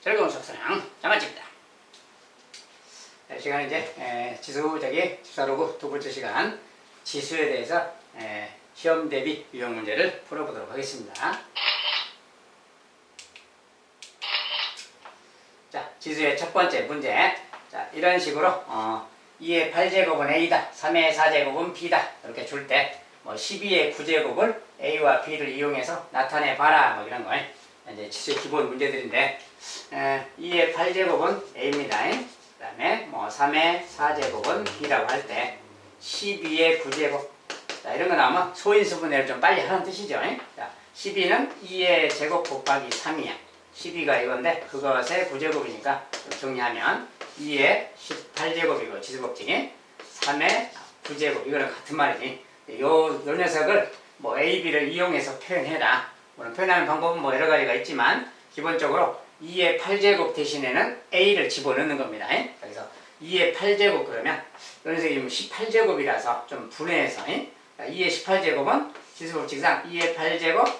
즐거운 속사랑 장아찌입니다. 시간은 이제 집사로그 두 번째 시간 지수에 대해서 시험 대비 유형 문제를 풀어보도록 하겠습니다. 자, 지수의 첫 번째 문제. 자, 이런 식으로 2의 8제곱은 A다, 3의 4제곱은 B다 이렇게 줄 때 12의 9제곱을 A와 B를 이용해서 나타내봐라 뭐 이런 거 이제 지수의 기본 문제들인데 2의 8제곱은 A입니다. 그 다음에 3의 4제곱은 B라고 할 때 12의 9제곱 자, 이런 거 나오면 소인수분해를 좀 빨리 하는 뜻이죠. 자, 12는 2의 제곱 곱하기 3이야. 12가 이건데 그것의 9제곱이니까 정리하면 2의 18제곱이고 지수법칙이 3의 9제곱 이거랑 같은 말이지. 요 녀석을 A, B를 이용해서 표현해라. 물론 표현하는 방법은 여러 가지가 있지만 기본적으로 2의 8제곱 대신에는 A를 집어넣는 겁니다. 그래서 2의 8제곱 그러면 요 녀석이 18제곱이라서 좀 분해해서 2의 18제곱은 지수법칙상 2의 8제곱,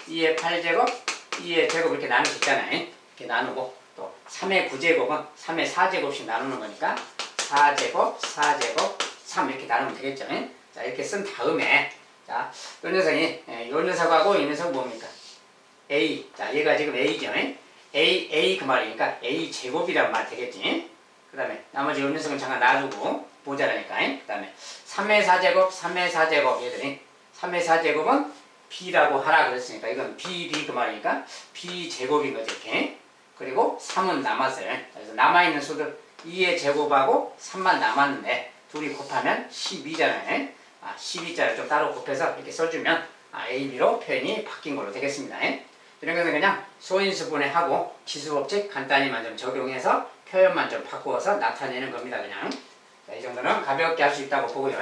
2의 8제곱, 2의 제곱 이렇게 나눌 수 있잖아요. 이렇게 나누고 또 3의 9제곱은 3의 4제곱씩 나누는 거니까 4제곱, 4제곱, 3 이렇게 나누면 되겠죠. 자, 이렇게 쓴 다음에 자, 요 녀석이 요 녀석하고 이 녀석 뭡니까? A. 자, 얘가 지금 A죠. A 그 말이니까 A 제곱이라고 말 되겠지. 그 다음에 나머지 요 녀석은 잠깐 놔두고 모자라니까. 그 다음에 3의 4제곱, 3의 4제곱 얘들이 3의 4제곱은 B라고 하라 그랬으니까 이건 B 그 말이니까 B 제곱인 거지 이렇게. 그리고 3은 남았어요. 그래서 남아있는 수들 2의 제곱하고 3만 남았는데 둘이 곱하면 12잖아요. 12자를 좀 따로 곱해서 이렇게 써주면 A, B로 표현이 바뀐 걸로 되겠습니다. 이런 것은 그냥 소인수분해하고 지수법칙 간단히만 좀 적용해서 표현만 좀 바꾸어서 나타내는 겁니다. 그냥. 자, 이 정도는 가볍게 할 수 있다고 보고요.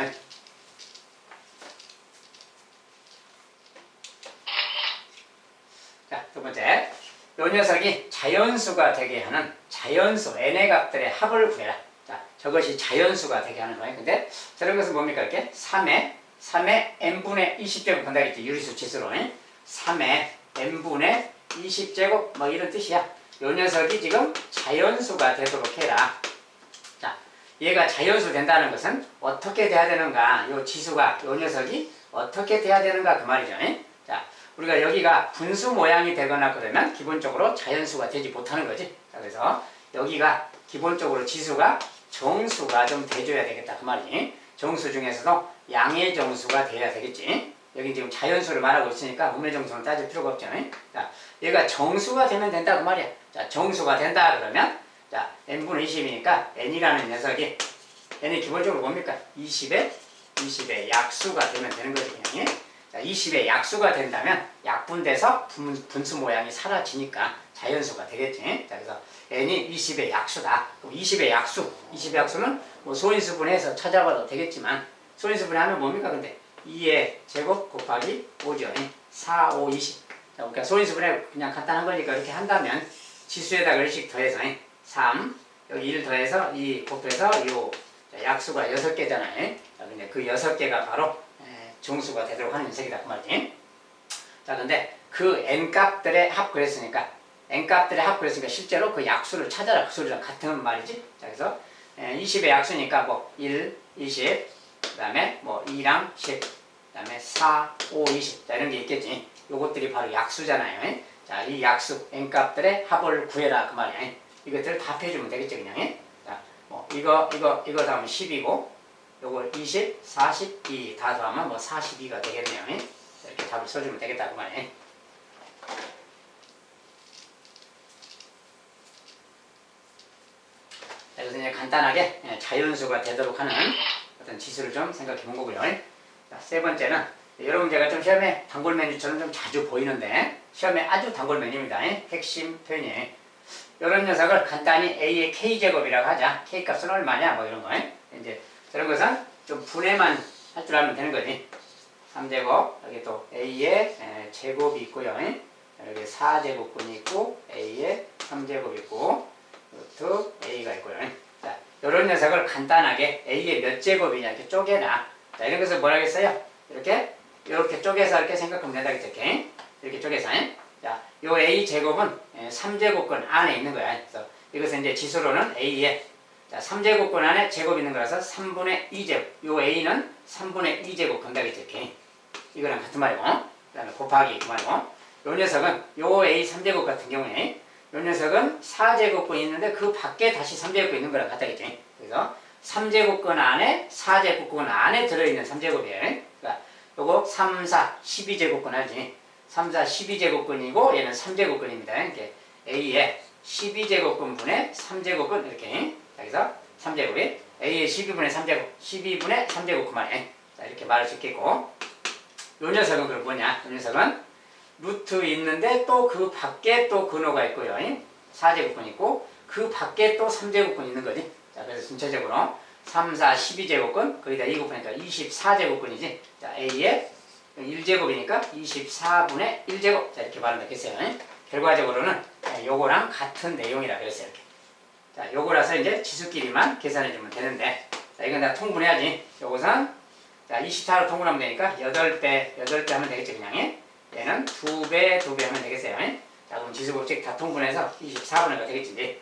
자, 두 번째. 요 녀석이 자연수가 되게 하는 자연수 n의 값들의 합을 구해라. 자, 저것이 자연수가 되게 하는 거예요. 근데 저런 것은 뭡니까? 이렇게 3의 n분의 20제곱 한다 했지. 유리수 치수로. 3의 n분의 20제곱 뭐 이런 뜻이야. 요 녀석이 지금 자연수가 되도록 해라. 자, 얘가 자연수 된다는 것은 어떻게 돼야 되는가? 요 지수가 요 녀석이 어떻게 돼야 되는가 그 말이죠. 자, 우리가 여기가 분수 모양이 되거나 그러면 기본적으로 자연수가 되지 못하는 거지. 자, 그래서 여기가 기본적으로 지수가 정수가 좀 돼줘야 되겠다 그 말이지. 정수 중에서도 양의 정수가 돼야 되겠지. 여기 지금 자연수를 말하고 있으니까 음의 정수는 따질 필요가 없죠. 자, 얘가 정수가 되면 된다 그 말이야. 자, 정수가 된다 그러면 자, n분의 20이니까 n이라는 녀석이 n이 기본적으로 뭡니까? 20의 약수가 되면 되는 거지 그냥. 자, 20의 약수가 된다면 약분돼서 분수 모양이 사라지니까 자연수가 되겠지. 자, 그래서 n이 20의 약수다. 그럼 20의 약수는 소인수분해해서 찾아봐도 되겠지만 소인수분해하면 뭡니까? 근데 2의 제곱 곱하기 5죠. 4, 5, 20. 자, 그러니까 소인수분해 그냥 간단한 거니까 이렇게 한다면 지수에다가 1씩 더해서 3, 여기 1 더해서 2 곱해서 요 약수가 6개잖아요. 자, 근데 그 6개가 바로 정수가 되도록 하는 녀석이다 그 말이지. 자, 근데 그 n값들의 합 그랬으니까 실제로 그 약수를 찾아라 그 소리랑 같은 말이지. 자, 그래서 20의 약수니까 1, 20, 그 다음에 2랑 10, 그 다음에 4, 5, 20 자, 이런 게 있겠지. 요것들이 바로 약수잖아요. 자, 이 약수 n값들의 합을 구해라 그 말이야. 이것들을 다 합해주면 되겠죠 그냥. 자, 이거 다음에 10이고 요걸 20, 42 다 더하면 42가 되겠네요. 이렇게 답을 써주면 되겠다 그 말이에요. 자, 그래서 이제 간단하게 자연수가 되도록 하는 어떤 지수를 좀 생각해 본 거고요. 자, 세 번째는 여러분 제가 좀 시험에 단골 메뉴처럼 좀 자주 보이는데 시험에 아주 단골 메뉴입니다. 핵심 표현이에요. 이런 녀석을 간단히 A의 K제곱이라고 하자. K값은 얼마냐 뭐 이런 거. 이제 저런 것은 좀 분해만 할 줄 알면 되는 거지. 3제곱, 여기 또 A의 제곱이 있고요. 여기 4제곱분이 있고, A의 3제곱이 있고, 루트 A가 있고요. 자, 이런 녀석을 간단하게 A의 몇 제곱이냐 이렇게 쪼개라. 자, 이런 것을 뭐라 했어요? 이렇게 쪼개서 이렇게 생각하면 된다겠죠. 이렇게 쪼개서. 자, 요 A 제곱은 3제곱권 안에 있는 거야. 그래서 이것은 이제 지수로는 A에 자, 3제곱권 안에 제곱 있는 거라서 3분의 2제곱. 요 A는 3분의 2제곱 건다겠죠. 이렇게. 이거랑 같은 말이고. 그 다음에 곱하기 그 말이고. 요 녀석은 요 A 3제곱 같은 경우에 요 녀석은 4제곱권이 있는데 그 밖에 다시 3제곱권 있는 거랑 같다겠죠. 그래서 3제곱권 안에 4제곱권 안에 들어있는 3제곱이에요. 그러니까 요거 3, 4, 12제곱권 하지. 3, 4, 12제곱권이고 얘는 3제곱권입니다. 이렇게 A에 12제곱권 분의 3제곱권 이렇게. 여기서 3제곱이 A의 12분의 3제곱, 12분의 3제곱 그만해. 자, 이렇게 말할 수 있겠고. 요 녀석은 그럼 뭐냐? 요 녀석은 루트 있는데 또 그 밖에 또 근호가 있고요. 4제곱권 있고 그 밖에 또 3제곱권 있는 거지. 자, 그래서 전체적으로 3, 4, 12제곱권 거기다 2 곱하니까 24제곱권이지. 자, A의 1제곱이니까 24분의 1제곱. 자, 이렇게 말하면 되겠어요. 결과적으로는 요거랑 같은 내용이라 그랬어요. 이렇게. 자, 요거라서 이제 지수끼리만 계산해주면 되는데, 자, 이건 다 통분해야지. 요것은, 자, 24로 통분하면 되니까 8배 하면 되겠죠, 그냥. 얘는 2배 하면 되겠어요. 자, 그럼 지수법칙 다 통분해서 24분의 가 되겠지.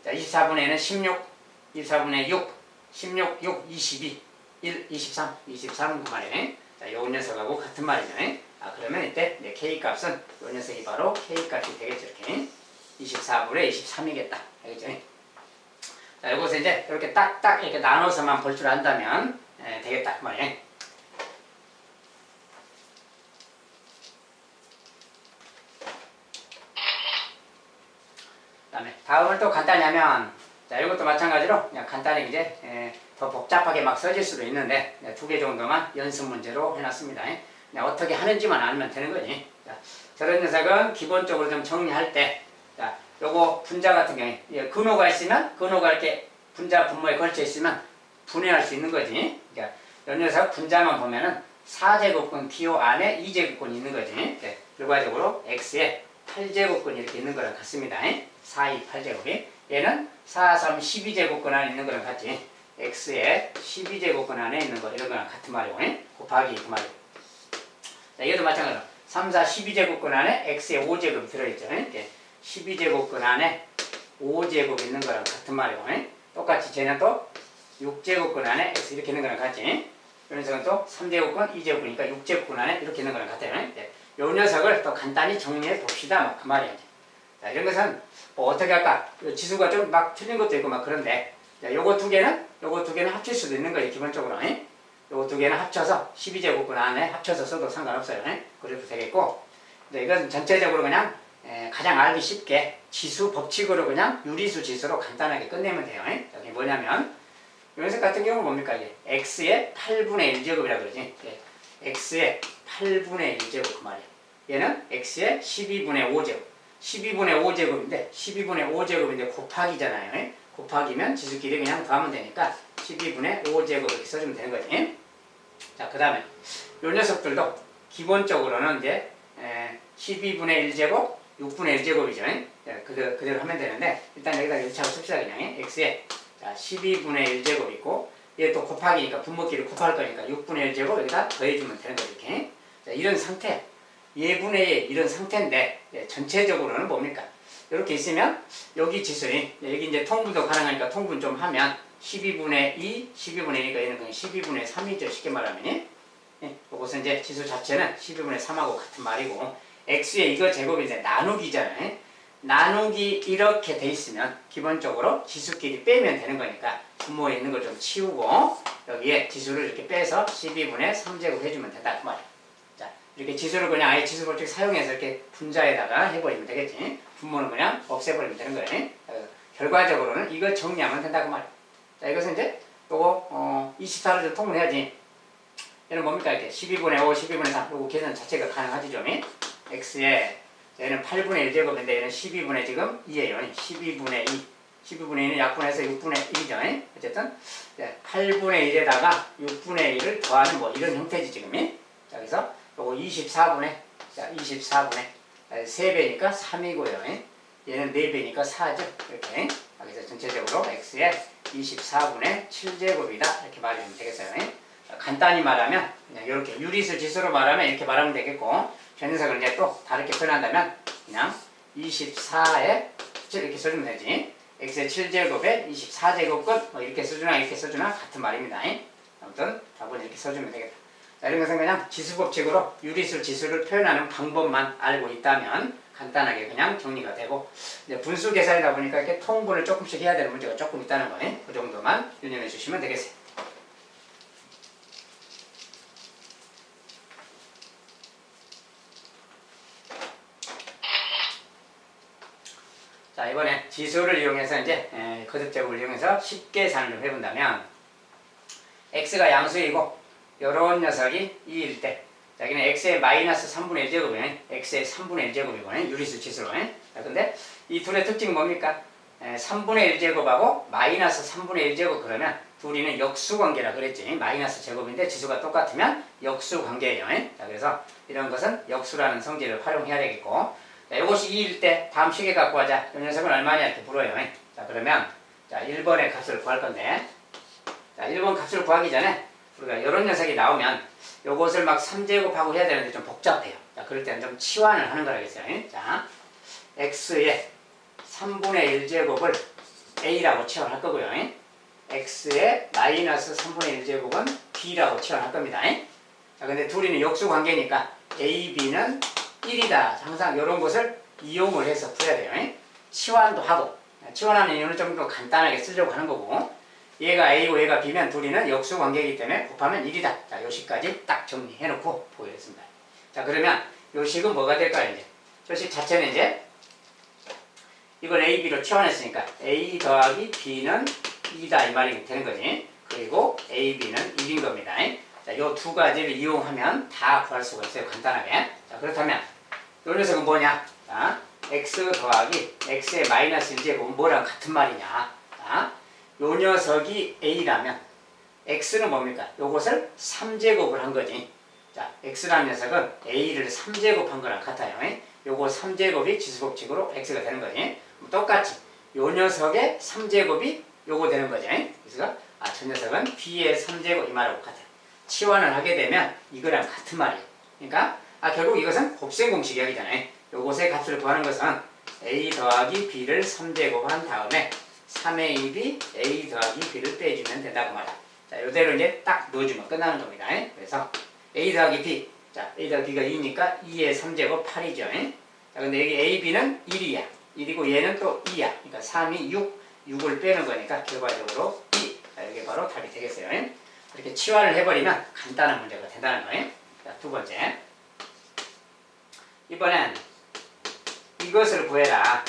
자, 24분의 1은 16, 24분의 6, 16, 6, 22, 1, 23 그 말이네. 자, 요 녀석하고 같은 말이죠. 아, 그러면 이때 이제 K값은 요 녀석이 바로 K값이 되겠죠, 이렇게. 24분의 23이겠다. 알겠죠? 자, 이것을 이제 이렇게 딱딱 이렇게 나눠서만 볼 줄 안다면 되겠다. 그 말이에요. 다음을 또 간단히 하면, 자, 이것도 마찬가지로 그냥 간단히 이제 더 복잡하게 막 써질 수도 있는데, 2개 정도만 연습 문제로 해놨습니다. 그냥 어떻게 하는지만 알면 되는 거지. 자, 저런 녀석은 기본적으로 좀 정리할 때, 자, 요거 분자 같은 경우에 근호가 있으면 근호가 이렇게 분자 분모에 걸쳐 있으면 분해할 수 있는 거지. 그러니까 요 녀석 분자만 보면은 4제곱권 기호 안에 2제곱권이 있는 거지. 결과적으로 x에 8제곱권이 이렇게 있는 거랑 같습니다. 4, 2, 8제곱이. 얘는 4, 3, 12제곱권 안에 있는 거랑 같지. x에 12제곱권 안에 있는 거 이런 거랑 같은 말이고. 곱하기 그 말이고. 자, 얘도 마찬가지로 3, 4, 12제곱권 안에 x에 5제곱이 들어있죠. 12제곱권 안에 5제곱 있는 거랑 같은 말이고. 똑같이 쟤는 또 6제곱권 안에 x 이렇게 있는 거랑 같지. 이 녀석은 또 3제곱권, 2제곱이니까 6제곱권 안에 이렇게 있는 거랑 같아요. 이 녀석을 또 간단히 정리해 봅시다. 뭐 그 말이야. 자, 이런 것은 뭐 어떻게 할까? 지수가 좀 막 틀린 것도 있고 막 그런데, 자, 요거 두 개는 합칠 수도 있는 거예요. 기본적으로. 요거 두 개는 합쳐서 12제곱권 안에 합쳐서 써도 상관없어요. 그래도 되겠고, 근데 이건 전체적으로 그냥 가장 알기 쉽게 지수 법칙으로 그냥 유리수 지수로 간단하게 끝내면 돼요. 여기 뭐냐면 이 녀석 같은 경우는 뭡니까? 이게 x의 8분의 1제곱이라고 그러지. x의 8분의 1제곱 그 말이에요. 얘는 x의 12분의 5제곱. 12분의 5제곱인데 12분의 5제곱인데 곱하기잖아요. 곱하기면 지수끼리 그냥 더하면 되니까 12분의 5제곱 이렇게 써주면 되는 거지. 자, 그 다음에 이 녀석들도 기본적으로는 이제 12분의 1제곱, 6분의 1제곱이죠. 그대로 하면 되는데 일단 여기다 1차로 씁시다 그냥. x에 자, 12분의 1제곱 있고 얘 또 곱하기니까 분모끼리 곱할 거니까 6분의 1제곱 여기다 더해주면 되는 거죠. 이렇게. 자, 이런 상태, 예분의 예 이런 상태인데 전체적으로는 뭡니까? 이렇게 있으면 여기 지수인 여기 이제 통분도 가능하니까 통분 좀 하면 12분의 2, 12분의 1이니까 얘는 그냥 12분의 3이죠. 쉽게 말하면. 이것은 이제 지수 자체는 12분의 3하고 같은 말이고 x에 이거 제곱인데 나누기잖아요. 나누기 이렇게 돼 있으면 기본적으로 지수끼리 빼면 되는 거니까 분모에 있는 걸 좀 치우고 여기에 지수를 이렇게 빼서 12분의 3제곱 해주면 된다 그 말이야. 자, 이렇게 지수를 그냥 아예 지수 법칙 사용해서 이렇게 분자에다가 해버리면 되겠지. 분모는 그냥 없애버리면 되는 거예요. 결과적으로는 이거 정리하면 된다 그 말이야. 자, 이것은 이제 요거 24를 좀 통분해야지. 얘는 뭡니까? 이렇게 12분의 5, 12분의 3 요거 계산 자체가 가능하지 좀. x에 얘는 8분의 1제곱인데 얘는 12분의 지금 2예요. 12분의 2. 12분의 2는 약분해서 6분의 1이죠. 어쨌든 8분의 1에다가 6분의 1을 더하는 뭐 이런 형태지 지금이. 자, 그래서 요거 24분의 3배니까 3이고요. 얘는 4배니까 4죠. 이렇게. 그래서 전체적으로 x에 24분의 7제곱이다. 이렇게 말하면 되겠어요. 간단히 말하면 그냥 이렇게 유리수 지수로 말하면 이렇게 말하면 되겠고 저 녀석을 이제 또 다르게 표현한다면 그냥 24에 7 이렇게 써주면 되지. x의 7제곱에 24제곱 끝 뭐 이렇게 써주나 같은 말입니다. 아무튼 답은 이렇게 써주면 되겠다. 자, 이런 것은 그냥 지수법칙으로 유리수 지수를 표현하는 방법만 알고 있다면 간단하게 그냥 정리가 되고, 이제 분수 계산이다 보니까 이렇게 통분을 조금씩 해야 되는 문제가 조금 있다는 거예요. 그 정도만 유념해 주시면 되겠어요. 자, 이번에 지수를 이용해서 이제 거듭제곱을 이용해서 쉽게 계산을 좀 해본다면, x가 양수이고 요런 녀석이 2일 때, 자, 여기는 x의 마이너스 3분의 1제곱이면 x의 3분의 1제곱이거든요. 유리수 지수로. 자, 근데 이 둘의 특징이 뭡니까? 3분의 1제곱하고 마이너스 3분의 1제곱 그러면 둘이는 역수관계라 그랬지. 마이너스 제곱인데 지수가 똑같으면 역수관계예요. 자, 그래서 이런 것은 역수라는 성질을 활용해야 되겠고, 자, 이것이 2일 때 다음 식에 갖고 가자. 이 녀석은 얼마냐 이렇게 물어요. 자, 그러면 자, 1번의 값을 구할 건데, 자, 1번 값을 구하기 전에 우리가 이런 녀석이 나오면 요것을 막 3제곱하고 해야 되는데 좀 복잡해요. 자, 그럴 때는 좀 치환을 하는 거라겠어요. 자, x의 3분의 1제곱을 a라고 치환할 거고요. x의 마이너스 3분의 1제곱은 b라고 치환할 겁니다. 자, 근데 둘이는 역수관계니까 a, b는 1이다. 항상 이런 것을 이용을 해서 풀어야 돼요. 치환도 하고, 치환하는 이유는 좀 더 간단하게 쓰려고 하는 거고, 얘가 a고 얘가 b면 둘이는 역수관계이기 때문에 곱하면 1이다. 자, 요 식까지 딱 정리해놓고 보겠습니다. 자, 그러면 요 식은 뭐가 될까요? 이제 저 식 자체는 이제 이걸 a, b로 치환했으니까 a 더하기 b는 2다 이 말이 되는 거지. 그리고 a, b는 1인 겁니다. 자, 요 두 가지를 이용하면 다 구할 수가 있어요. 간단하게. 자, 그렇다면 요 녀석은 뭐냐? 자, x 더하기 x의 마이너스 1제곱은 뭐랑 같은 말이냐? 자, 요 녀석이 a라면 x는 뭡니까? 요것을 3제곱을 한 거지. 자, x라는 녀석은 a를 3제곱한 거랑 같아요. 요거 3제곱이 지수법칙으로 x가 되는 거지. 똑같이 요 녀석의 3제곱이 요거 되는 거지. 그래서 저 녀석은 b의 3제곱 이 말하고 같아요. 치환을 하게 되면 이거랑 같은 말이에요. 그러니까 결국 이것은 곱셈 공식 이야기잖아요. 요것의 값을 구하는 것은 a 더하기 b를 3제곱한 다음에 3a, b, a 더하기 b를 빼주면 된다고 말이야. 자, 요대로 이제 딱 넣어주면 끝나는 겁니다. 그래서 a 더하기 b, 자, a 더하기 b가 2니까 2의 3제곱 8이죠. 자, 근데 여기 a, b는 1이야. 1이고 얘는 또 2야. 그러니까 3이 6, 6을 빼는 거니까 결과적으로 2. 자, 이게 바로 답이 되겠어요. 이렇게 치환을 해버리면 간단한 문제가 된다는 거예요. 자, 두 번째. 이번엔 이것을 구해라.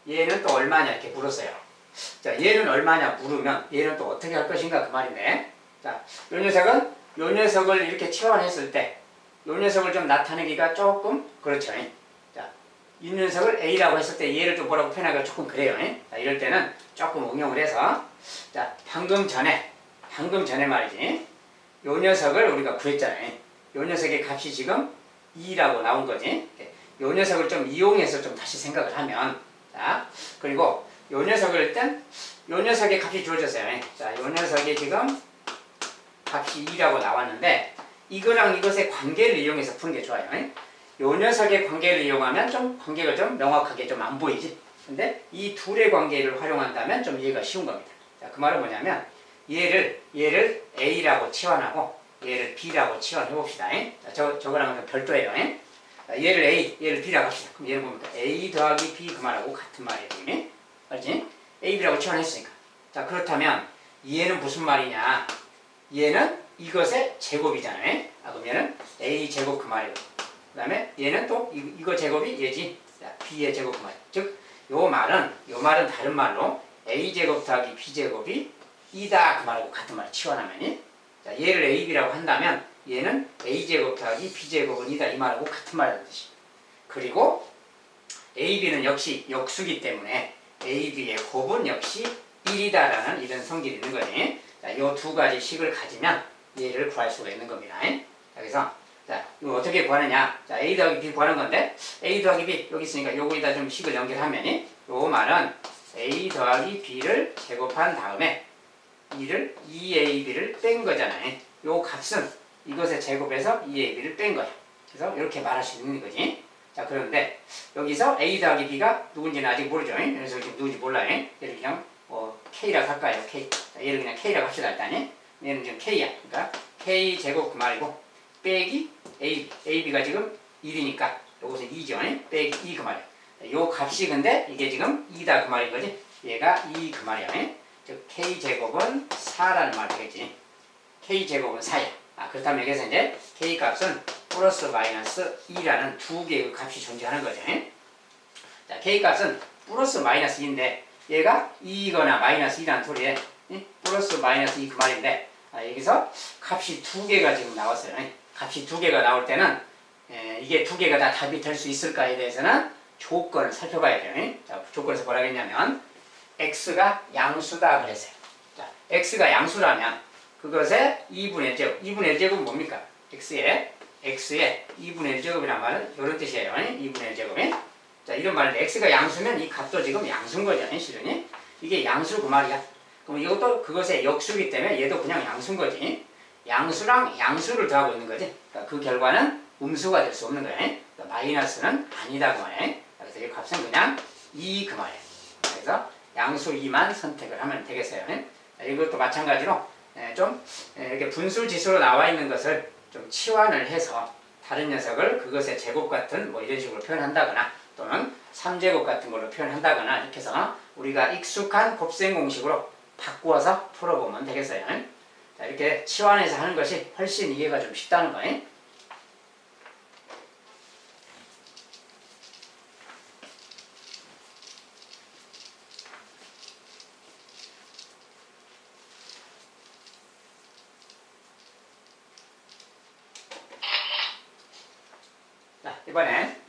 얘는 또 얼마냐 이렇게 물었어요. 자, 얘는 얼마냐 물으면 얘는 또 어떻게 할 것인가 그 말인데, 자, 요 녀석을 이렇게 치환했을 때 요 녀석을 좀 나타내기가 조금 그렇죠. 자, 이 녀석을 a라고 했을 때 얘를 좀 뭐라고 표현하기가 조금 그래요. 자, 이럴 때는 조금 응용을 해서, 자, 방금 전에 말이지, 요 녀석을 우리가 구했잖아요. 요 녀석의 값이 지금 2라고 나온 거지. 요 녀석을 좀 이용해서 좀 다시 생각을 하면, 자, 그리고 요 녀석을 일단 요 녀석의 값이 주어졌어요. 자, 요 녀석이 지금 값이 2라고 나왔는데 이거랑 이것의 관계를 이용해서 푸는 게 좋아요. 요 녀석의 관계를 이용하면 좀 관계가 좀 명확하게 좀 안 보이지. 근데 이 둘의 관계를 활용한다면 좀 이해가 쉬운 겁니다. 자, 그 말은 뭐냐면 얘를 a라고 치환하고 얘를 b라고 치환해 봅시다. 자, 저거랑은 별도예요. 얘를 a, 얘를 b라고 합시다. 그럼 얘는 뭡니까? a 더하기 b 그 말하고 같은 말이에요. 알지? a, b라고 치환했으니까. 자, 그렇다면 얘는 무슨 말이냐? 얘는 이것의 제곱이잖아요. 그럼 얘는 a 제곱 그 말이고, 그 다음에 얘는 또 이거 제곱이 얘지. 자, b의 제곱 그 말. 즉, 요 말은 다른 말로 a 제곱 더하기 b 제곱이 2다 그 말하고 같은 말 치환하면, 자, 얘를 a, b라고 한다면 얘는 a 제곱 더하기 b 제곱은 2다 이 말하고 같은 말이라는 뜻이. 그리고 a, b는 역시 역수기 때문에 a, b의 곱은 역시 1이다라는 이런 성질이 있는 거지. 자, 요 두 가지 식을 가지면 얘를 구할 수가 있는 겁니다. 자, 그래서 자, 이거 어떻게 구하느냐? 자, a 더하기 b 구하는 건데 a 더하기 b 여기 있으니까 요거에다 좀 식을 연결하면 요 말은 a 더하기 b를 제곱한 다음에 2ab를 뺀 거잖아요. 요 값은 이것의 제곱에서 2ab를 뺀 거야. 그래서 이렇게 말할 수 있는 거지. 자, 그런데 여기서 A 더하기 B가 누군지는 아직 모르죠. 그래서 지금 누군지 몰라요. 얘를 그냥 K라고 할까요? K. 자, 얘를 그냥 K라고 합시다, 일단은. 얘는 지금 K야. 그러니까 K 제곱 그 말이고, 빼기 AB가 지금 1이니까, 요것은 2죠. 빼기 2 그 말이야. 요 값이 근데 이게 지금 2다 그 말인 거지. 얘가 2 그 말이야. 즉, K제곱은 4라는 말이 되겠지. K제곱은 4야. 그렇다면 여기서 이제 K값은 플러스 마이너스 2라는 두 개의 값이 존재하는 거죠. 자, K값은 플러스 마이너스 2인데 얘가 2거나 마이너스 2라는 소리에 플러스 마이너스 2 그 말인데 여기서 값이 두 개가 지금 나왔어요. 값이 두 개가 나올 때는 이게 두 개가 다 답이 될 수 있을까에 대해서는 조건을 살펴봐야 돼요. 자, 조건에서 뭐라고 했냐면 x가 양수다 그랬어요. 자, x가 양수라면 그것의 2분의 1제곱. 2분의 1제곱은 뭡니까? x의 2분의 1제곱이란 말은 이런 뜻이에요. 2분의 1제곱이. 자, 이런 말인데 x가 양수면 이 값도 지금 양수인 거죠. 실은 이게 양수 그 말이야. 그럼 이것도 그것의 역수이기 때문에 얘도 그냥 양수인 거지. 양수랑 양수를 더하고 있는 거지. 그러니까 그 결과는 음수가 될 수 없는 거야. 그러니까 마이너스는 아니다 그 말이야. 그래서 이 값은 그냥 2 그 말이야. 그래서 양수 2만 선택을 하면 되겠어요. 이것도 마찬가지로 좀 이렇게 분수지수로 나와 있는 것을 좀 치환을 해서 다른 녀석을 그것의 제곱 같은 뭐 이런 식으로 표현한다거나 또는 3제곱 같은 걸로 표현한다거나 이렇게 해서 우리가 익숙한 곱셈 공식으로 바꾸어서 풀어보면 되겠어요. 자, 이렇게 치환해서 하는 것이 훨씬 이해가 좀 쉽다는 거예요. 자, 이번엔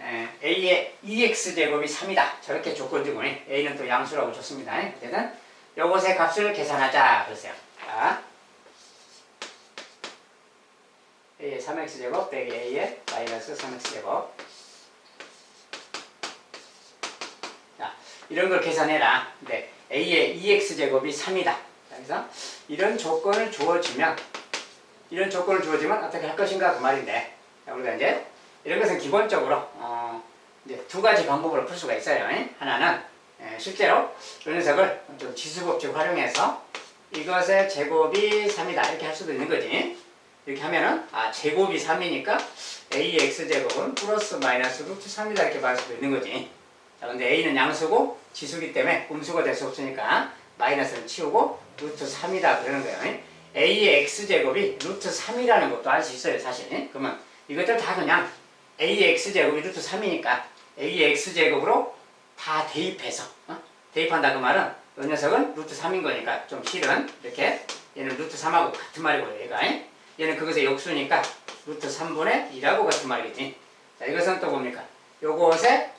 A의 2x제곱이 3이다. 저렇게 조건 주고 A는 또 양수라고 줬습니다. 어쨌든 요것의 값을 계산하자 그랬어요. 자, A의 3x제곱 빼기 A의 마이너스 3x제곱. 자, 이런 걸 계산해라. 근데 A의 2x제곱이 3이다. 그래서 이런 조건을 주어지면 어떻게 할 것인가 그 말인데, 우리가 이제 이런 것은 기본적으로 이제 두 가지 방법으로 풀 수가 있어요. 하나는 실제로 이 녀석을 좀 지수법칙 활용해서 이것의 제곱이 3이다 이렇게 할 수도 있는 거지. 이렇게 하면은 제곱이 3이니까 AX제곱은 플러스 마이너스 루트 3이다 이렇게 말할 수도 있는 거지. 자, 근데 A는 양수고 지수기 때문에 음수가 될 수 없으니까 마이너스를 치우고 루트 3이다 그러는 거예요. A의 X제곱이 루트 3이라는 것도 알 수 있어요 사실. 그러면 이것들 다 그냥 A의 X제곱이 루트 3이니까 A의 X제곱으로 다 대입해서 대입한다 그 말은 이 녀석은 루트 3인 거니까 좀 실은 이렇게 얘는 루트 3하고 같은 말이고요. 얘는 그것의 역수니까 루트 3분의 2라고 같은 말이겠지. 자, 이것은 또 뭡니까? 요것에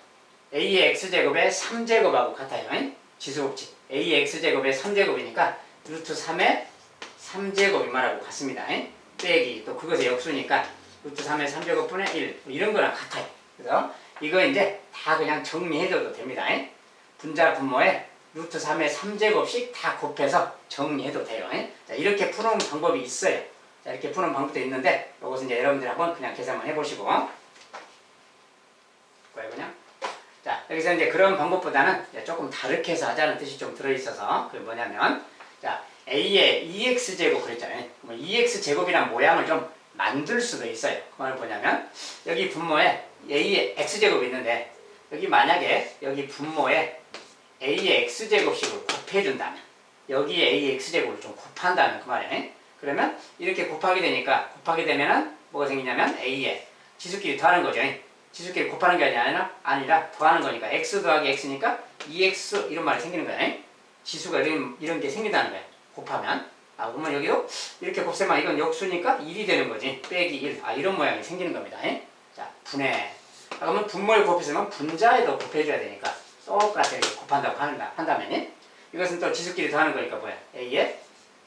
A의 X제곱의 3제곱하고 같아요. 지수법칙 A의 X제곱의 3제곱이니까 루트 3의 3제곱이 말하고 같습니다. 빼기 또 그것의 역수니까 루트 3의 3제곱분의 1 이런 거랑 같아요. 그래서 이거 이제 다 그냥 정리해줘도 됩니다. 분자 분모에 루트 3의 3제곱씩 다 곱해서 정리해도 돼요. 자, 이렇게 푸는 방법이 있어요. 자, 이렇게 푸는 방법도 있는데 이것은 이제 여러분들이 한번 그냥 계산만 해보시고 그냥 자, 여기서 이제 그런 방법보다는 이제 조금 다르게 해서 하자는 뜻이 좀 들어있어서 그게 뭐냐면 자, A의 2x제곱 그랬잖아요. 그럼 2x제곱이란 모양을 좀 만들 수도 있어요. 그 말은 뭐냐면 여기 분모에 A의 x제곱이 있는데 여기 만약에 여기 분모에 A의 x제곱식을 곱해준다면 여기에 A의 x제곱을 좀 곱한다면 그 말이에요. 그러면 이렇게 곱하게 되면은 뭐가 생기냐면 A의 지수끼리 더하는 거죠. 지수끼리 곱하는 게 아니라 더하는 거니까 x 더하기 x니까 2x 이런 말이 생기는 거예요. 지수가 이런 게 생긴다는 거예요. 곱하면 그러면 여기도 이렇게 곱셈하면 이건 역수니까 1이 되는 거지. 빼기 1 이런 모양이 생기는 겁니다. 자, 분해 그러면 분모에 곱했으면 분자에도 곱해줘야 되니까 똑같이 이렇게 곱한다고 한다면 이것은 또 지수끼리 더하는 거니까 뭐야? A의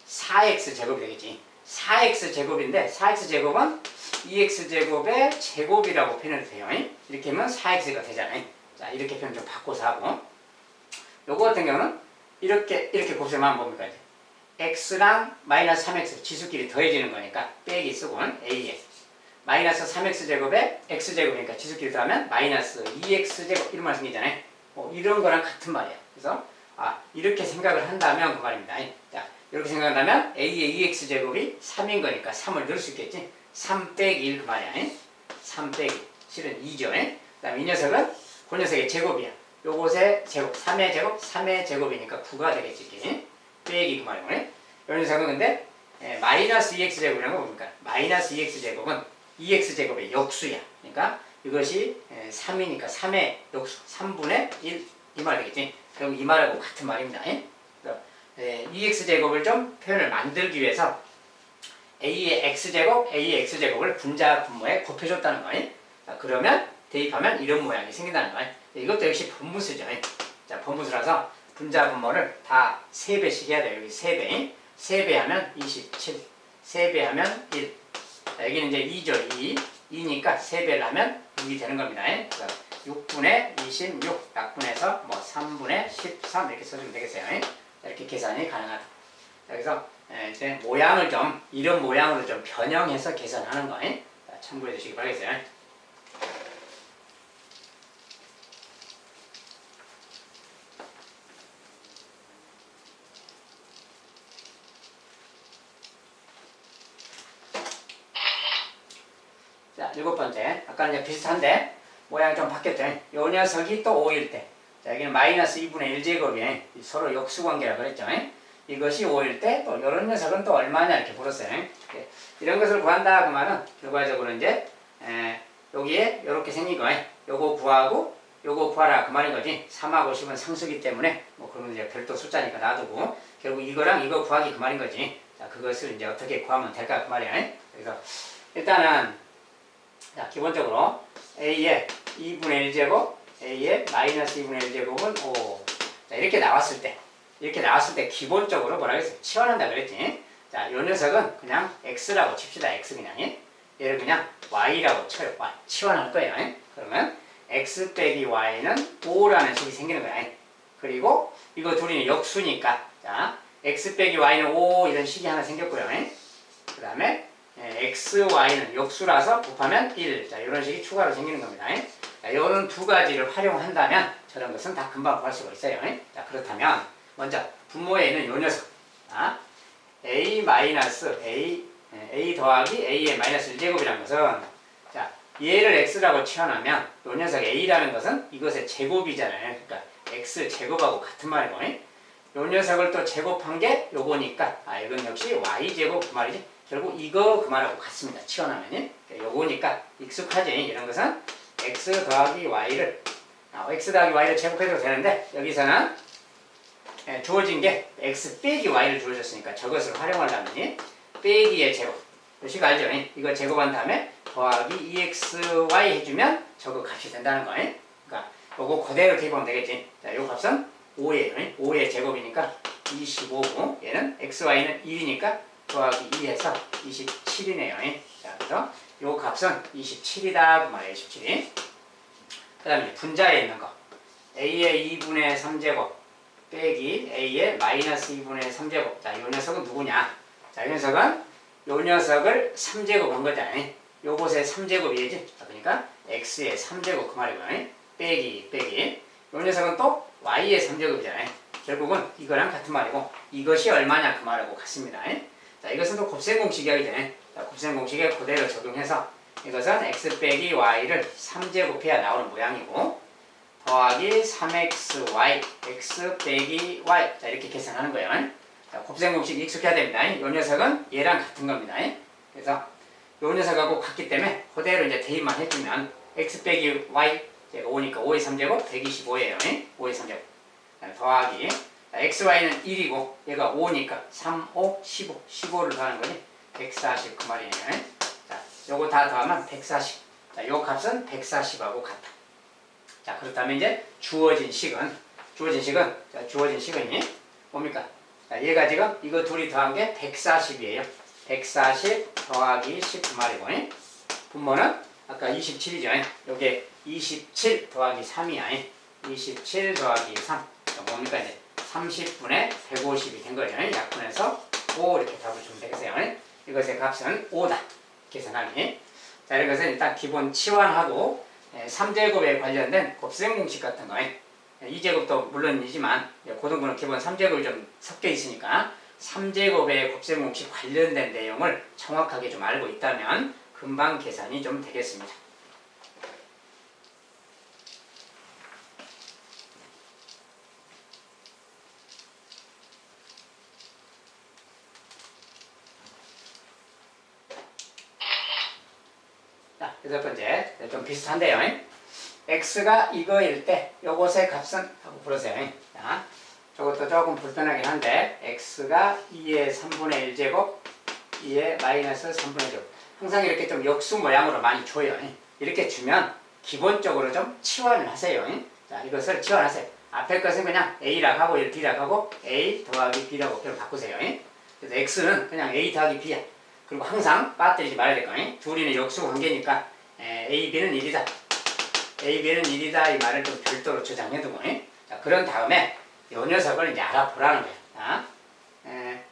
4x제곱이 되겠지. 4x제곱인데 4x제곱은 2x제곱의 제곱이라고 표현해도 돼요. 이렇게 하면 4x가 되잖아요. 자, 이렇게 표현 좀 바꿔서 하고 요거 같은 경우는 이렇게 곱셈하면 뭡니까? 이제 x랑 마이너스 3x 지수끼리 더해지는 거니까 빼기 쓰고는 a에 마이너스 3x제곱에 x제곱이니까 지수끼리 더하면 마이너스 2x제곱 이런 말 생기잖아요. 이런 거랑 같은 말이에요. 그래서 이렇게 생각을 한다면 그 말입니다. 자, 이렇게 생각한다면 a의 2x제곱이 3인 거니까 3을 넣을 수 있겠지. 3 빼기 1 그 말이야. 3 빼기 실은 2죠. 그 다음에 이 녀석은 그 녀석의 제곱이야. 요것의 제곱, 3의 제곱, 3의 제곱이니까 9가 되겠지. 빼기 그 말이고. 이 녀석은 근데 마이너스 2x제곱이라는 건 뭡니까? 마이너스 2x제곱은 2x제곱의 역수야. 그러니까 이것이 3이니까 3의 역수, 3분의 1 이 말 되겠지. 그럼 이 말하고 같은 말입니다. 2x제곱을 좀 표현을 만들기 위해서 a의 x제곱, a의 x제곱을 분자 분모에 곱해줬다는 거예요. 그러면 대입하면 이런 모양이 생긴다는 거예요. 이것도 역시 분무수죠. 자, 분무수라서 분자 분모를 다 3배씩 해야 돼요. 여기 3배. 3배 하면 27. 3배 하면 1. 자, 여기는 이제 2죠. 2니까 3배를 하면 6이 되는 겁니다. 그래서 6분의 26 약분해서 뭐 3분의 13 이렇게 써주면 되겠어요. 이렇게 계산이 가능하다. 그래서 이제 모양을 좀 이런 모양으로 좀 변형해서 계산하는 거 참고해 주시기 바라겠어요. 자, 7번째. 아까는 이제 비슷한데 모양이 좀 바뀌었죠. 요 녀석이 또 5일 때. 자, 여기는 마이너스 2분의 1제곱이 서로 역수관계라고 그랬죠. 이것이 5일 때 또 이런 녀석은 또 얼마냐 이렇게 물었어요. 이런 것을 구한다 그 말은 결과적으로 이제 여기에 이렇게 생긴 거 요거 구하고 요거 구하라 그 말인 거지. 3하고 10은 상수기 때문에 뭐 그러면 이제 별도 숫자니까 놔두고 결국 이거랑 이거 구하기 그 말인 거지. 자, 그것을 이제 어떻게 구하면 될까 그 말이야. 그래서 일단은 자, 기본적으로 a의 2분의 1제곱 a의 마이너스 2분의 1제곱은 5. 자, 이렇게 나왔을 때 기본적으로 뭐라 그랬어요? 치환한다 그랬지. 자, 요 녀석은 그냥 x라고 칩시다. x 그냥. 얘를 그냥 y라고 쳐요. y. 치환할 거예요. 그러면 x 빼기 y는 5라는 식이 생기는 거야. 그리고 이거 둘이 역수니까 자, x 빼기 y는 5 이런 식이 하나 생겼고요. 그 다음에 x, y는 역수라서 곱하면 1. 자, 이런 식이 추가로 생기는 겁니다. 자, 이런 두 가지를 활용한다면 저런 것은 다 금방 구할 수가 있어요. 자, 그렇다면 먼저 분모에 있는 요 녀석 a 마이너스 a 더하기 a의 마이너스 1제곱이라는 것은 자, 얘를 x라고 치환하면 요 녀석 a라는 것은 이것의 제곱이잖아요. 그러니까 x 제곱하고 같은 말이고 요 녀석을 또 제곱한 게 요거니까 이건 역시 y제곱 그 말이지. 결국 이거 그 말하고 같습니다. 치환하면 요거니까 익숙하지. 이런 것은 x 더하기 y를 x 더하기 y를 제곱해도 되는데 여기서는 주어진 게 x 빼기 y를 주어졌으니까 저것을 활용하려면 빼기의 제곱 요식 알죠? 이거 제곱한 다음에 더하기 2xy 해주면 저거 값이 된다는 거. 그러니까 요거 그대로 대입하면 되겠지. 자, 요 값은 5예요. 5의 제곱이니까 25고 얘는 xy는 1이니까 더하기 2해서 27이네요. 자, 그래서 요 값은 27이다 그 말이에요. 27이. 그 다음에 분자에 있는 거 a의 2분의 3제곱 빼기 a의 마이너스 2분의 3제곱. 자, 요 녀석은 누구냐? 자, 요 녀석은 요 녀석을 3제곱 한 거잖아요. 요것의 3제곱이지. 그러니까 x의 3제곱 그 말이고요. 빼기. 요 녀석은 또 y의 3제곱이잖아요. 결국은 이거랑 같은 말이고 이것이 얼마냐 그 말하고 같습니다. 자, 이것은 또 곱셈 공식이 하기 전에 곱셈 공식에 그대로 적용해서 이것은 x 빼기 y를 3제곱해야 나오는 모양이고 더하기 3xy x 빼기 y 자, 이렇게 계산하는 거예요. 자, 곱셈 공식 익숙해야 됩니다. 이 녀석은 얘랑 같은 겁니다. 그래서 이 녀석하고 같기 때문에 그대로 이제 대입만 해주면 x 빼기 y 5니까 5의 3제곱 125예요. 5의 3제곱 더하기 자, xy는 1이고 얘가 5니까 3, 5, 15 15를 더하는 거니 140 그 말이에요. 자, 요거 다 더하면 140. 자, 요 값은 140하고 같다. 자, 그렇다면 이제 주어진 식은 뭡니까? 자, 얘가 지금 이거 둘이 더한 게 140이에요. 140 더하기 10 그 말이고 분모는 아까 27이죠. 요게 27 더하기 3이야. 27 더하기 3 뭡니까 이제 30분의 150이 된 거죠. 약분해서 5 이렇게 답을 주면 되겠어요. 이것의 값은 5다. 계산하기. 자, 이런 것은 일단 기본 치환하고 3제곱에 관련된 곱셈 공식 같은 거 2제곱도 물론이지만 고등부는 기본 3제곱이 좀 섞여 있으니까 3제곱의 곱셈 공식 관련된 내용을 정확하게 좀 알고 있다면 금방 계산이 좀 되겠습니다. 자, 여섯 번째 좀 비슷한데요. x가 이거일 때 요것의 값은 하고 부르세요. 자, 저것도 조금 불편하긴 한데 x가 2의 3분의 1제곱 2의 마이너스 3분의 1제곱 항상 이렇게 좀 역수 모양으로 많이 줘요. 이렇게 주면 기본적으로 좀 치환을 하세요. 자, 이것을 치환하세요. 앞에 것은 그냥 a라고 하고 b라고 하고 a 더하기 b라고 표현 바꾸세요. 그래서 x는 그냥 a 더하기 b야. 그리고 항상 빠뜨리지 말아야 될 거예요. 둘이는 역수 관계니까 a, b는 1이다. a, b는 1이다 이 말을 좀 별도로 저장해두고 자, 그런 다음에 이 녀석을 이제 알아보라는 거예요. 자,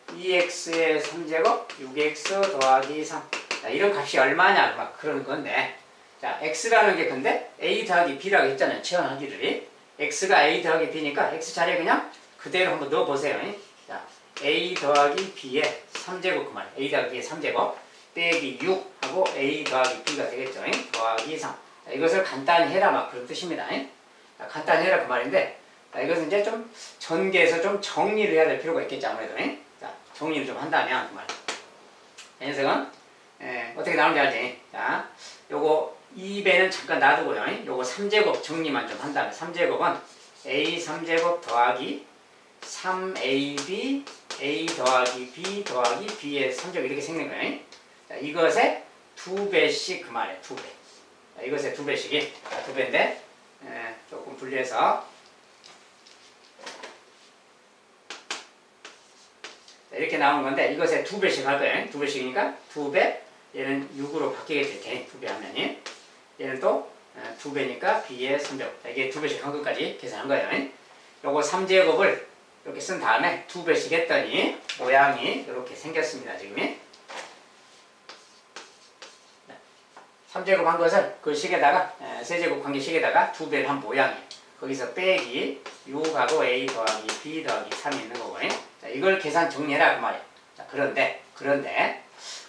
2x의 3제곱 6x 더하기 3 자, 이런 값이 얼마냐 막 그런 건데 자, x라는 게 근데 a 더하기 b라고 했잖아요. 치환하기를 x가 a 더하기 b니까 x 자리에 그냥 그대로 한번 넣어보세요. 자, a 더하기 b의 3제곱 그 말 a 더하기 b의 3제곱 빼기 6 하고 a 더하기 b가 되겠죠. 더하기 3 자, 이것을 간단히 해라 막 그런 뜻입니다. 자, 간단히 해라 그 말인데 자, 이것은 이제 좀 전개해서 좀 정리를 해야 될 필요가 있겠죠. 아무래도 자, 정리를 좀 한다면 그 말. 이 녀석은 어떻게 나오는지 알지? 자, 요거 2배는 잠깐 놔두고요. 요거 3제곱 정리만 좀 한다면 3제곱은 a 3제곱 더하기 3ab a 더하기 b 더하기 b의 3제곱 이렇게 생긴 거예요. 자, 이것의 2배씩 그 말이에요. 2배. 자, 이것의 2배씩이 2배인데 조금 분리해서 자, 이렇게 나온 건데 이것의 2배씩 할 거예요. 2배씩이니까 2배 얘는 6으로 바뀌게 될 테니 2배 하면이 얘는 또 2배니까 b의 3제곱 이게 2배씩 한 것까지 계산한 거예요. 요거 3제곱을 이렇게 쓴 다음에 2배씩 했더니 모양이 이렇게 생겼습니다. 지금 3제곱 한 것을 그 식에다가 세제곱 관계식에다가 2배를 한 모양이에요. 거기서 빼기 6하고 a 더하기 b 더하기 3이 있는 거고 자, 이걸 계산 정리해라 그 말이에요. 자, 그런데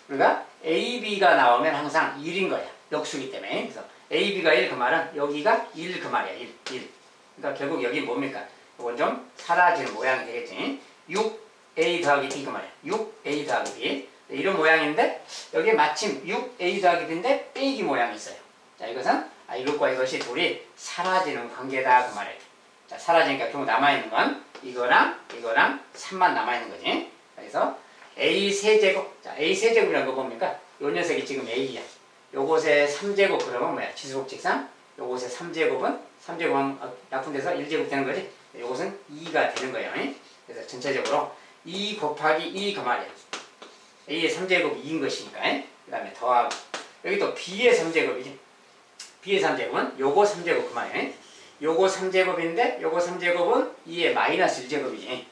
우리가 a, b가 나오면 항상 1인 거야. 역수기 때문에. 그래서 a, b가 1 그 말은 여기가 1 그 말이야. 1. 그러니까 결국 여기 뭡니까? 이건 좀 사라지는 모양이 되겠지. 6a 더하기 b 그 말이야. 6a 더하기 b 이런 모양인데 여기에 마침 6a 더하기 b인데 빼기 모양이 있어요. 자, 이것은 이것과 이것이 둘이 사라지는 관계다 그 말이에요. 자, 사라지니까 결국 남아있는 건 이거랑 3만 남아있는 거지. 그래서 a 세제곱 자, a 세제곱이라는 거 뭡니까? 요 녀석이 지금 a야. 요것의 3제곱 그러면 뭐야? 지수법칙상 요것의 3제곱은 3제곱은 약분돼서 1제곱 되는 거지. 요것은 2가 되는 거예요. 그래서 전체적으로 2 곱하기 2 그 말이야. a의 3제곱이 2인 것이니까. 그 다음에 더하고 여기 또 b의 3제곱이지. b의 3제곱은 요거 3제곱 그 말이야. 요거 3제곱인데 요거 3제곱은 2의 마이너스 1제곱이지.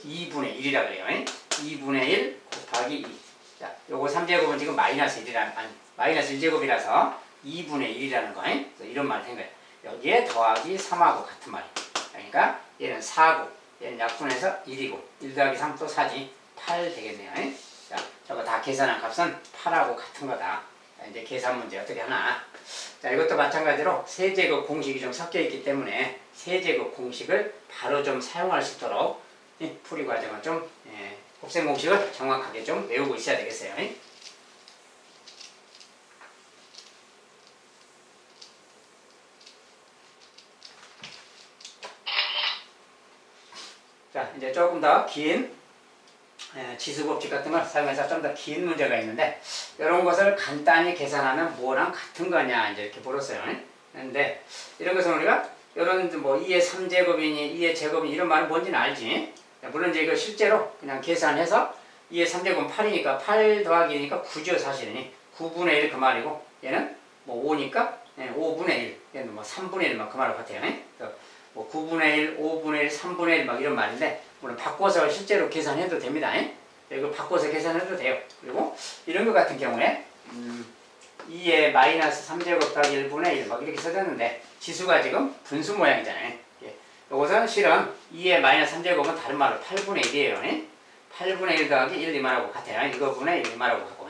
2분의 1이라 그래요. 2분의 1 곱하기 2. 자, 요거 3제곱은 지금 마이너스 1이라는, 아니, 마이너스 1제곱이라서 2분의 1이라는 거. 그래서 이런 말을 한 거예요. 여기에 더하기 3하고 같은 말이에요. 그러니까 얘는 4고, 얘는 약분해서 1이고, 1 더하기 3 또 4지. 8 되겠네요. 자, 저거 다 계산한 값은 8하고 같은 거다. 자, 이제 계산 문제 어떻게 하나. 자, 이것도 마찬가지로 세제곱 공식이 좀 섞여 있기 때문에 세제곱 공식을 바로 좀 사용할 수 있도록 풀이 과정을 좀 곱셈 공식을 정확하게 좀 외우고 있어야 되겠어요. 자, 이제 조금 더 긴 지수법칙 같은 걸 사용해서 좀 더 긴 문제가 있는데 이런 것을 간단히 계산하면 뭐랑 같은 거냐 이제 이렇게 물었어요. 근데 이런 것은 우리가 이런 뭐 2의 3제곱이니 2의 제곱이니 이런 말은 뭔지는 알지. 물론 이제 이거 실제로 그냥 계산해서 2의 3제곱은 8이니까 8 더하기니까 9죠 사실은. 9분의 1 그 말이고 얘는 뭐 5니까 5분의 1 얘는 뭐 3분의 1 막 그 말을 같아요. 그래서 뭐 9분의 1, 5분의 1, 3분의 1 막 이런 말인데 물론 바꿔서 실제로 계산해도 됩니다. 이거 바꿔서 계산해도 돼요. 그리고 이런 것 같은 경우에 2의 마이너스 3제곱 더하기 1분의 1 막 이렇게 써졌는데 지수가 지금 분수 모양이잖아요. 예. 이것은 실은 2의 마이너스 3제곱은 다른 말로 8분의 1이에요. 8분의 1 더하기 1, 2만하고 같아요. 이거 분의 1, 2만하고 같고.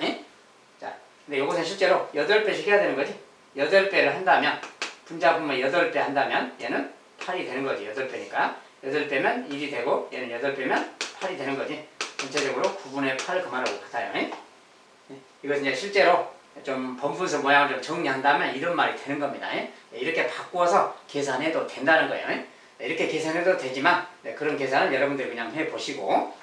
자, 근데 이것은 실제로 8배씩 해야 되는 거지. 8배를 한다면 분자분모 8배 한다면 얘는 8이 되는 거지. 8배니까 8배면 1이 되고 얘는 8배면 8이 되는 거지. 전체적으로 9분의 8 그만하고 같아요. 이것은 이제 실제로 좀 번분수 모양을 좀 정리한다면 이런 말이 되는 겁니다. 이렇게 바꾸어서 계산해도 된다는 거예요. 이렇게 계산해도 되지만 그런 계산은 여러분들이 그냥 해보시고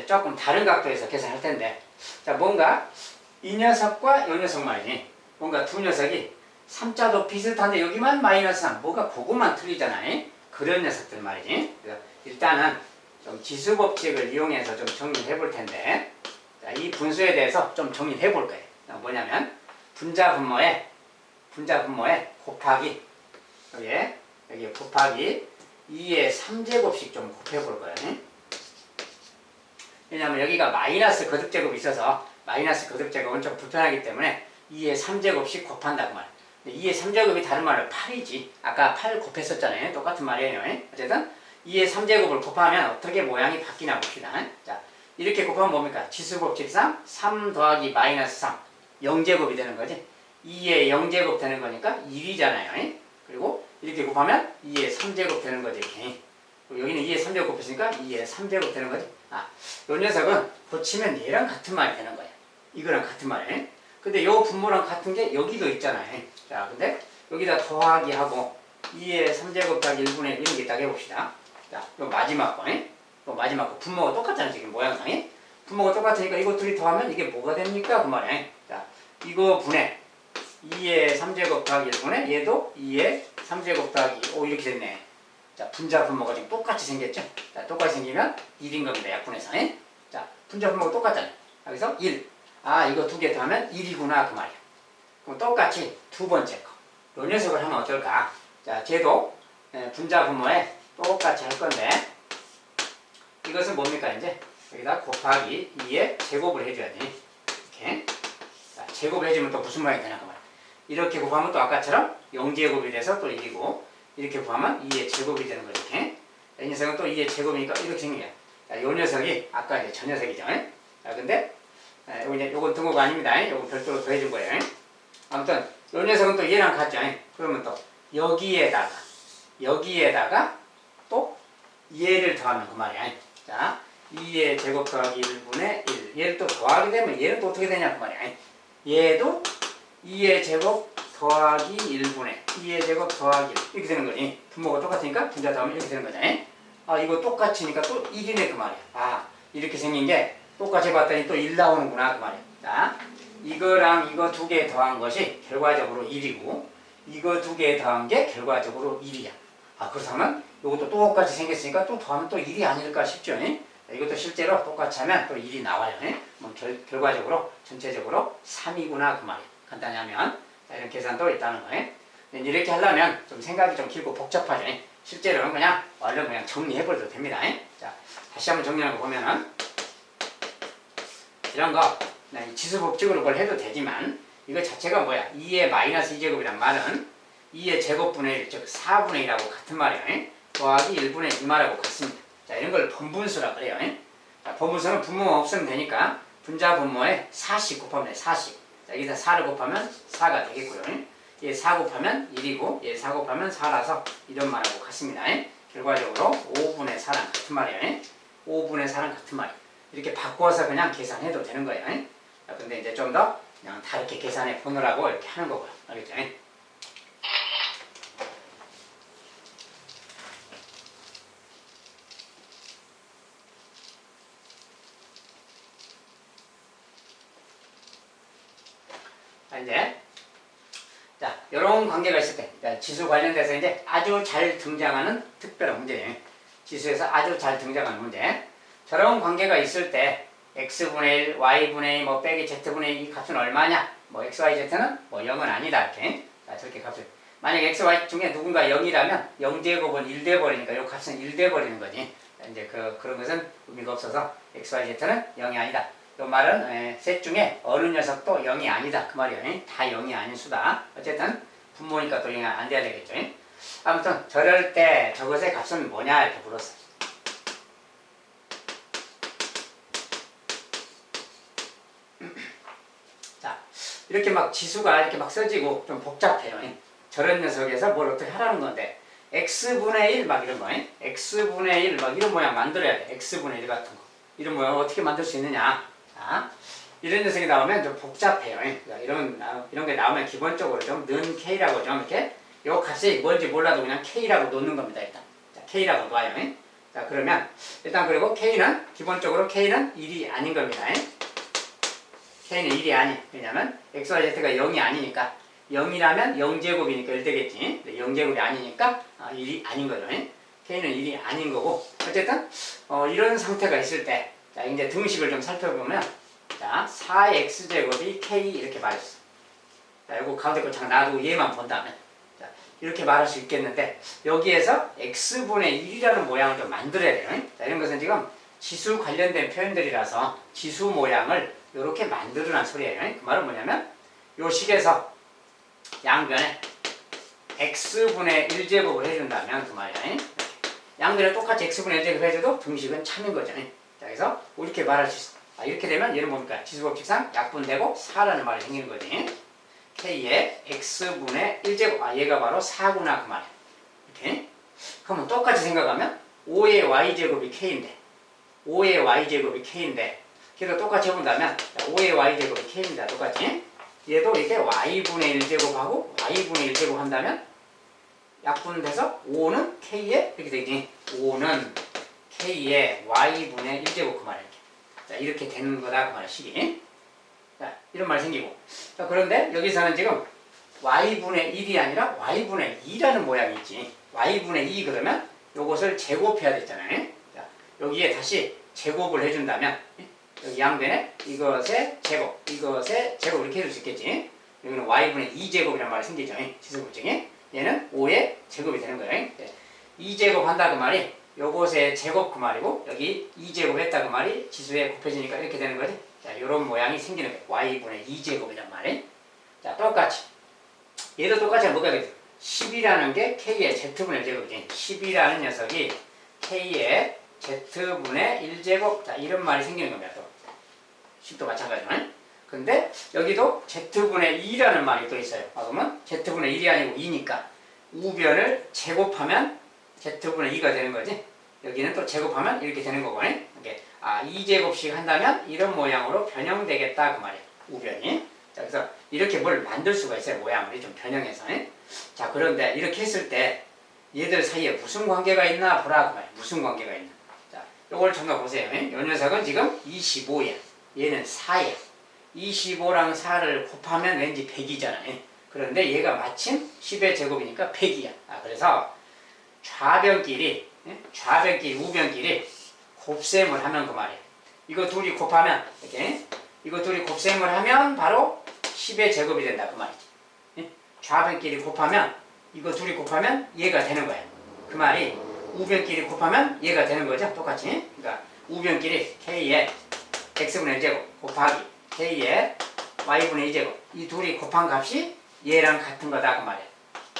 조금 다른 각도에서 계산할 텐데 자 뭔가 이 녀석과 이 녀석 말이지 뭔가 두 녀석이 3자도 비슷한데 여기만 마이너스 3 뭐가 그것만 틀리잖아요. 그런 녀석들 말이지. 그래서 일단은 좀 지수법칙을 이용해서 좀 정리해 볼 텐데 자, 이 분수에 대해서 좀 정리해 볼 거예요. 뭐냐면 분자분모에 곱하기 여기에 곱하기 2의 3제곱씩 좀 곱해 볼 거예요. 왜냐하면 여기가 마이너스 거듭제곱이 있어서 마이너스 거듭제곱은 좀 불편하기 때문에 2의 3제곱씩 곱한다고 말이에요. 2의 3제곱이 다른 말로 8이지. 아까 8 곱했었잖아요. 똑같은 말이에요. 어쨌든 2의 3제곱을 곱하면 어떻게 모양이 바뀌나 봅시다. 자, 이렇게 곱하면 뭡니까? 지수법칙상 3 더하기 마이너스 3 0제곱이 되는 거지. 2의 0제곱 되는 거니까 1이잖아요. 그리고 이렇게 곱하면 2의 3제곱 되는 거지. 이렇게. 여기는 2의 3제곱 곱했으니까 2의 3제곱 되는 거지. 아, 요 녀석은 고치면 얘랑 같은 말이 되는 거야. 이거랑 같은 말이에요. 근데 요 분모랑 같은 게 여기도 있잖아요. 자, 근데 여기다 더하기 하고 2의 3제곱 더하기 1분의 1 이런 게 딱 해봅시다. 자, 요 마지막 거. 요 마지막 거. 분모가 똑같잖아요. 지금 모양상이. 분모가 똑같으니까 이거 둘이 더하면 이게 뭐가 됩니까? 그 말이에요. 자, 이거 분의 2의 3제곱 더하기 1분의 얘도 2의 3제곱 더하기 5 이렇게 됐네. 자, 분자 분모가 지금 똑같이 생겼죠? 자, 똑같이 생기면 1인 겁니다. 약분해서. 자, 분자 분모가 똑같잖아요. 여기서 1. 아, 이거 두 개 더하면 1이구나. 그 말이야. 그럼 똑같이 두 번째 거. 요 녀석을 하면 어떨까? 자, 쟤도 분자 분모에 똑같이 할 건데 이것은 뭡니까? 이제 여기다 곱하기 2의 제곱을 해줘야지. 이렇게. 자, 제곱을 해주면 또 무슨 모양이 되나? 그 말이야. 이렇게 곱하면 또 아까처럼 0제곱이 돼서 또 1이고 이렇게 구하면 2의 제곱이 되는 거죠. 이렇게. 이 녀석은 또 2의 제곱이니까 이렇게 생겨요. 자, 요 녀석이 아까 이제 저 녀석이죠. 자, 근데 요건 등호가 아닙니다. 요건 별도로 더해준 거예요. 아무튼 요 녀석은 또 얘랑 같죠. 그러면 또 여기에다가 또 얘를 더하면 그 말이야. 자, 2의 제곱 더하기 1분의 1. 얘를 또 더하게 되면 얘는 또 어떻게 되냐 그 말이야. 얘도 2의 제곱 더하기 1분의 2의 제곱 더하기 1 이렇게 되는 거지. 분모가 똑같으니까 분자 더하면 이렇게 되는 거잖아요. 아, 이거 똑같으니까 또 1이네 그 말이야. 아, 이렇게 생긴 게 똑같이 봤더니 또 1 나오는구나 그 말이야. 자, 이거랑 이거 두 개 더한 것이 결과적으로 1이고 이거 두 개 더한 게 결과적으로 1이야. 아, 그렇다면 이것도 똑같이 생겼으니까 또 더하면 또 1이 아닐까 싶죠. 이것도 실제로 똑같이 하면 또 1이 나와요. 뭐 결과적으로 전체적으로 3이구나 그 말이야. 간단히 하면 자, 이런 계산도 있다는 거예요. 이렇게 하려면 좀 생각이 좀 길고 복잡하죠. 실제로는 그냥 얼른 그냥 정리해버려도 됩니다. 자, 다시 한번 정리하는 거 보면은 이런 거 지수법칙으로 뭘 해도 되지만 이거 자체가 뭐야? 2의 마이너스 2제곱이란 말은 2의 제곱분의 1, 즉 4분의 1하고 같은 말이에요. 더하기 1분의 2말하고 같습니다. 자, 이런 걸 번분수라 그래요. 자, 번분수는 분모가 없으면 되니까 분자 분모에 4씩 곱하면 돼. 4씩. 자, 여기다 4를 곱하면 4가 되겠고요. 얘 4 곱하면 1이고 얘 4 곱하면 4라서 이런 말하고 같습니다. 결과적으로 5분의 4랑 같은 말이에요. 5분의 4랑 같은 말이에요. 이렇게 바꿔서 그냥 계산해도 되는 거예요. 자, 근데 이제 좀 더 그냥 다르게 계산해 보느라고 이렇게 하는 거고요. 알겠죠? 이제 자, 이런 관계가 있을 때 지수 관련돼서 이제 아주 잘 등장하는 특별한 문제예요. 지수에서 아주 잘 등장하는 문제. 저런 관계가 있을 때 x분의 1, y분의 2, 뭐 빼기 z분의 2 이 값은 얼마냐? 뭐 x, y, z는 뭐 0은 아니다 이렇게. 자, 저렇게 값을 만약 x, y 중에 누군가 0이라면 0제곱은 1 돼버리니까 이 값은 1 돼버리는 거지. 이제 그런 것은 의미가 없어서 x, y, z는 0이 아니다. 이 말은 셋 중에 어느 녀석도 0이 아니다. 그 말이에요. 다 0이 아닌 수다. 어쨌든 분모니까 또 0이 안 돼야 되겠죠. 아무튼 저럴 때 저것의 값은 뭐냐 이렇게 물었어. 자, 이렇게 막 지수가 이렇게 막 써지고 좀 복잡해요. 저런 녀석에서 뭘 어떻게 하라는 건데 x분의 1 막 이런 거, x분의 1 막 이런 모양 만들어야 돼. x분의 1 같은 거. 이런 모양 어떻게 만들 수 있느냐. 자, 이런 녀석이 나오면 좀 복잡해요. 이런 게 나오면 기본적으로 좀 는 k라고 좀 이렇게 요 값이 뭔지 몰라도 그냥 k라고 놓는 겁니다. 일단 자, k라고 놔요. 자, 그러면 일단 그리고 k는 기본적으로 k는 1이 아닌 겁니다. k는 1이 아니. 왜냐면 x와 z가 0이 아니니까 0이라면 0제곱이니까 1 되겠지. 0제곱이 아니니까 1이 아닌 거죠. k는 1이 아닌 거고 어쨌든 이런 상태가 있을 때 자, 이제 등식을 좀 살펴보면 자, 4x제곱이 k 이렇게 말했어. 자, 요거 가운데 거 잠깐 놔두고 얘만 본다면 자, 이렇게 말할 수 있겠는데 여기에서 x분의 1이라는 모양을 좀 만들어야 돼요. 자, 이런 것은 지금 지수 관련된 표현들이라서 지수 모양을 이렇게 만들으란 소리예요. 그 말은 뭐냐면 요 식에서 양변에 x분의 1제곱을 해준다면 그 말이야. 양변에 똑같이 x분의 1제곱 해줘도 등식은 참인 거죠. 자, 그래서 이렇게 말할 수 있어. 이렇게 되면 얘는 뭡니까? 지수법칙상 약분되고 4라는 말이 생기는 거지. k의 x분의 1제곱. 얘가 바로 4구나 그 말이야. 이렇게. 그러면 똑같이 생각하면 5의 y제곱이 k인데 5의 y제곱이 k인데 그래도 똑같이 해본다면 5의 y제곱이 k입니다. 똑같이. 얘도 이렇게 y분의 1제곱하고 y분의 1제곱 한다면 약분돼서 5는 k에 이렇게 되지. 5는 k에 y분의 1제곱 그 말이야. 자, 이렇게 되는 거다 그 말이야. 식이. 자, 이런 말이 생기고. 자, 그런데 여기서는 지금 y분의 1이 아니라 y분의 2라는 모양이 있지. y분의 2 그러면 요것을 제곱해야 되잖아요. 자, 여기에 다시 제곱을 해준다면 여기 양변에 이것의 제곱, 이것의 제곱 이렇게 해줄 수 있겠지. 여기는 y분의 2제곱이라는 말이 생기죠. 지수법칙에. 얘는 5의 제곱이 되는 거예요. 2제곱 한다 그 말이 요것의 제곱 그 말이고 여기 2제곱 했다 그 말이 지수에 곱해지니까 이렇게 되는 거지. 자, 요런 모양이 생기는 거예요. y분의 2제곱이란 말이. 자, 똑같이. 얘도 똑같이 뭐가 되겠어? 10이라는 게 k의 z분의 1제곱이지. 10이라는 녀석이 k의 z분의 1제곱. 자, 이런 말이 생기는 겁니다. 또. 10도 마찬가지로. 근데 여기도 z분의 2라는 말이 또 있어요. 그러면 z분의 1이 아니고 2니까 우변을 제곱하면 z분의 2가 되는 거지. 여기는 또 제곱하면 이렇게 되는 거고. 이렇게 2제곱씩 한다면 이런 모양으로 변형되겠다 그 말이에요. 우변이. 자, 그래서 이렇게 뭘 만들 수가 있어요. 모양을 좀 변형해서. 자, 그런데 이렇게 했을 때 얘들 사이에 무슨 관계가 있나 보라 그 말이에요. 무슨 관계가 있나. 자, 요걸 잠깐 보세요. 이 녀석은 지금 25야. 얘는 4야. 25랑 4를 곱하면 왠지 100이잖아요. 그런데 얘가 마침 10의 제곱이니까 100이야. 그래서 좌변끼리, 우변끼리 곱셈을 하면 그 말이에요. 이거 둘이 곱하면, 이렇게, 이거 둘이 곱셈을 하면 바로 10의 제곱이 된다. 그 말이지. 좌변끼리 곱하면, 이거 둘이 곱하면 얘가 되는 거야. 그 말이 우변끼리 곱하면 얘가 되는 거죠. 똑같이. 그러니까 우변끼리 k의 x분의 1제곱 곱하기 k의 y분의 2제곱. 이 둘이 곱한 값이 얘랑 같은 거다. 그 말이에요.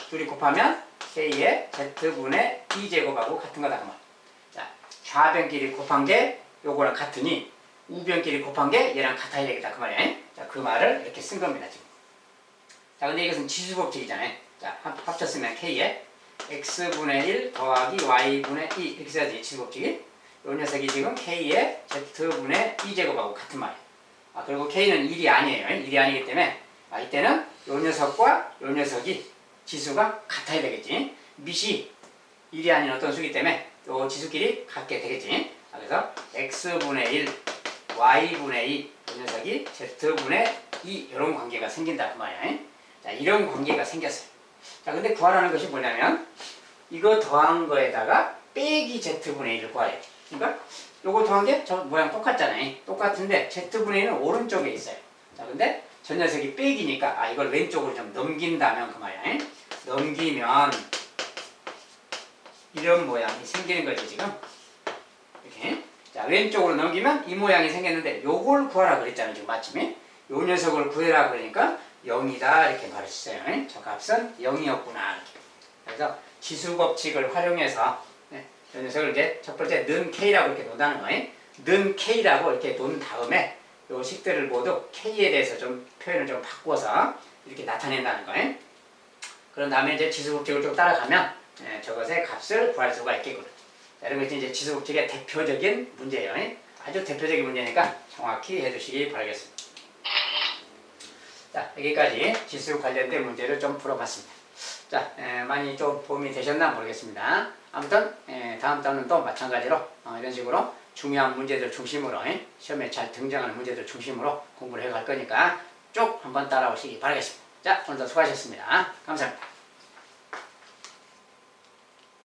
둘이 곱하면 k의 z분의 2제곱하고 같은 거다. 그 말이에요. 자, 좌변끼리 곱한 게 요거랑 같으니 우변끼리 곱한 게 얘랑 같아야 되겠다. 그 말이에요. 자, 그 말을 이렇게 쓴 겁니다. 지금. 자, 근데 이것은 지수법칙이잖아요. 자, 합쳤으면 k의 x분의 1 더하기 y분의 2 이렇게 써야지. 지수법칙이. 요 녀석이 지금 k의 z분의 2제곱하고 같은 말이에요. 그리고 k는 1이 아니에요. 1이 아니기 때문에 이때는 요 녀석과 요 녀석이 지수가 같아야 되겠지. 밑이 1이 아닌 어떤 수이기 때문에 요 지수끼리 같게 되겠지. 그래서 x분의 1, y분의 2, 요 녀석이 z분의 2 이런 관계가 생긴다 그 말이야. 자, 이런 관계가 생겼어요. 자, 근데 구하라는 것이 뭐냐면 이거 더한 거에다가 빼기 z분의 1을 구하래요. 그러니까 요거 더한 게 저 모양 똑같잖아요. 똑같은데 z분의 1은 오른쪽에 있어요. 자, 근데 저 녀석이 빼기니까 이걸 왼쪽으로 좀 넘긴다면 그 말이야. 넘기면 이런 모양이 생기는 거지 지금. 이렇게. 자, 왼쪽으로 넘기면 이 모양이 생겼는데 요걸 구하라 그랬잖아요. 지금 마침에. 요 녀석을 구해라 그러니까 0이다 이렇게 말했어요. 저 값은 0이었구나 이렇게. 그래서 지수법칙을 활용해서 이 녀석을 이제 첫 번째 는 K라고 이렇게 놓는다는 거예요. 는 K라고 이렇게 놓은 다음에 요 식들을 모두 K에 대해서 좀 표현을 좀 바꿔서 이렇게 나타낸다는 거예요. 그런 다음에 이제 지수법칙을 좀 따라가면 저것의 값을 구할 수가 있겠거든요. 이런 것이 이제 지수법칙의 대표적인 문제예요. 아주 대표적인 문제니까 정확히 해두시기 바라겠습니다. 자, 여기까지 지수 관련된 문제를 좀 풀어봤습니다. 자, 많이 좀 도움이 되셨나 모르겠습니다. 아무튼 다음 달은 또 마찬가지로 이런 식으로 중요한 문제들 중심으로 시험에 잘 등장하는 문제들 중심으로 공부를 해갈 거니까 쭉 한번 따라오시기 바라겠습니다. 자, 오늘도 수고하셨습니다. 감사합니다.